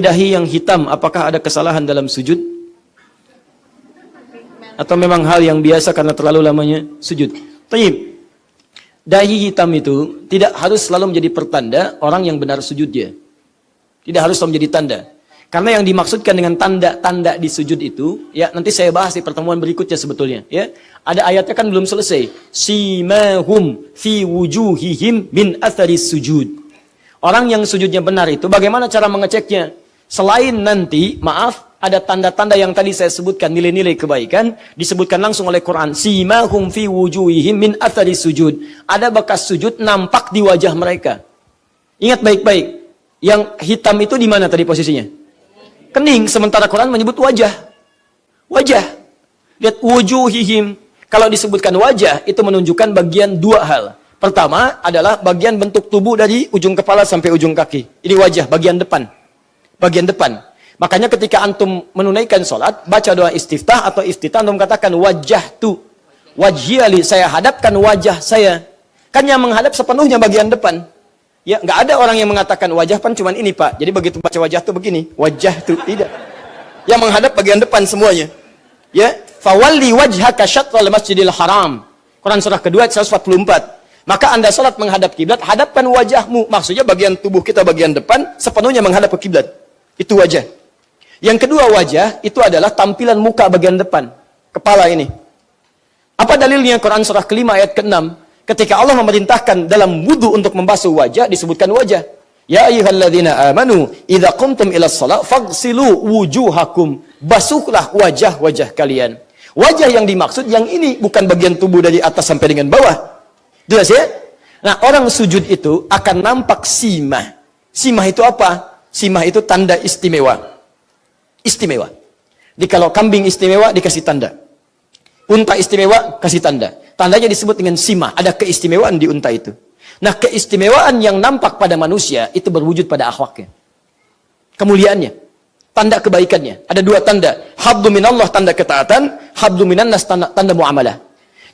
Dahi yang hitam, apakah ada kesalahan dalam sujud? Atau memang hal yang biasa karena terlalu lamanya sujud? Tayyib. Dahi hitam itu tidak harus selalu menjadi pertanda orang yang benar sujudnya. Tidak harus selalu menjadi tanda. Karena yang dimaksudkan dengan tanda-tanda di sujud itu, ya nanti saya bahas di pertemuan berikutnya sebetulnya. Ya, ada ayatnya kan belum selesai. Simahum fi wujuhihim min athari sujud. Orang yang sujudnya benar itu, bagaimana cara mengeceknya? Selain nanti, maaf, ada tanda-tanda yang tadi saya sebutkan, nilai-nilai kebaikan, disebutkan langsung oleh Quran. Simahum fi wujuhihim min athari sujud. Ada bekas sujud nampak di wajah mereka. Ingat baik-baik. Yang hitam itu di mana tadi posisinya? Kening. Sementara Quran menyebut wajah. Wajah. Lihat wujuhihim. Kalau disebutkan wajah, itu menunjukkan bagian dua hal. Pertama adalah bagian bentuk tubuh dari ujung kepala sampai ujung kaki. Ini wajah, bagian depan. Bagian depan. Makanya ketika antum menunaikan sholat, baca doa istiftah atau iftitah, antum katakan wajah tu. Wajhiali, saya hadapkan wajah saya. Kan yang menghadap sepenuhnya bagian depan. Ya, nggak ada orang yang mengatakan wajah pan cuman ini pak. Jadi begitu baca wajah tuh begini, wajah tuh tidak. Yang menghadap bagian depan semuanya. Ya, fawalli wajhaka syatral masjidil haram. Quran surah kedua 144. Maka anda sholat menghadap kiblat, hadapkan wajahmu. Maksudnya bagian tubuh kita bagian depan sepenuhnya menghadap ke kiblat. Itu wajah. Yang kedua wajah itu adalah tampilan muka bagian depan, kepala ini. Apa dalilnya? Quran surah kelima ayat ke-6. Ketika Allah memerintahkan dalam wudu untuk membasuh wajah, disebutkan wajah. Ya ayyuhalladzina amanu, idza qumtum ilas shalah faghsilu wujuhakum. Basuhlah wajah-wajah kalian. Wajah yang dimaksud yang ini, bukan bagian tubuh dari atas sampai dengan bawah. Jelas ya? Nah, orang sujud itu akan nampak simah. Simah itu apa? Simah itu tanda istimewa. Istimewa. Jadi kalau kambing istimewa dikasih tanda. Unta istimewa kasih tanda. Tandanya disebut dengan simah. Ada keistimewaan di unta itu. Nah, keistimewaan yang nampak pada manusia itu berwujud pada akhlaknya. Kemuliaannya. Tanda kebaikannya. Ada dua tanda. Habdu minallah, tanda ketaatan. Habdu minannas, tanda muamalah.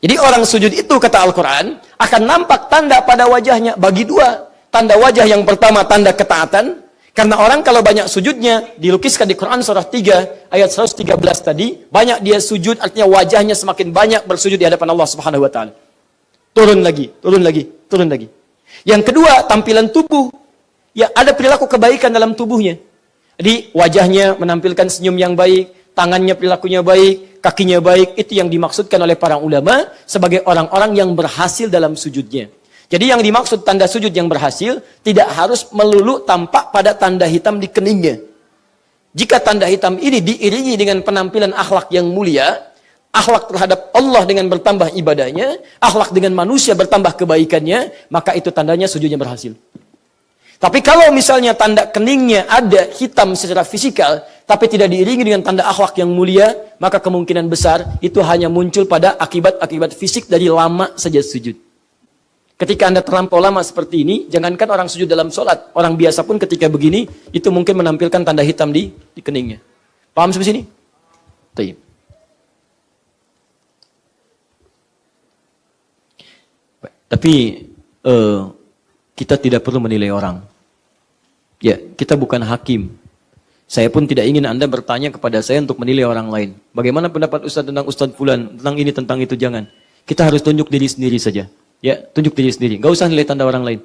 Jadi orang sujud itu, kata Al-Quran, akan nampak tanda pada wajahnya. Bagi dua. Tanda wajah yang pertama, tanda ketaatan. Karena orang kalau banyak sujudnya, dilukiskan di Quran surah 3, ayat 113 tadi, banyak dia sujud, artinya wajahnya semakin banyak bersujud di hadapan Allah Subhanahu wa Ta'ala. Turun lagi, turun lagi, turun lagi. Yang kedua, tampilan tubuh. Ya, ada perilaku kebaikan dalam tubuhnya. Jadi, wajahnya menampilkan senyum yang baik, tangannya perilakunya baik, kakinya baik. Itu yang dimaksudkan oleh para ulama sebagai orang-orang yang berhasil dalam sujudnya. Jadi yang dimaksud tanda sujud yang berhasil tidak harus melulu tampak pada tanda hitam di keningnya. Jika tanda hitam ini diiringi dengan penampilan akhlak yang mulia, akhlak terhadap Allah dengan bertambah ibadahnya, akhlak dengan manusia bertambah kebaikannya, maka itu tandanya sujudnya berhasil. Tapi kalau misalnya tanda keningnya ada hitam secara fisikal, tapi tidak diiringi dengan tanda akhlak yang mulia, maka kemungkinan besar itu hanya muncul pada akibat-akibat fisik dari lama saja sujud. Ketika anda terlampau lama seperti ini, jangankan orang sujud dalam sholat, orang biasa pun ketika begini, itu mungkin menampilkan tanda hitam di keningnya. Paham sampai sini? Taib. Tapi kita tidak perlu menilai orang. Ya, kita bukan hakim. Saya pun tidak ingin anda bertanya kepada saya untuk menilai orang lain. Bagaimana pendapat Ustaz tentang Ustaz Fulan, tentang ini, tentang itu, jangan. Kita harus tunjuk diri sendiri saja. Ya, tunjuk diri sendiri. Gak usah nilai tanda orang lain.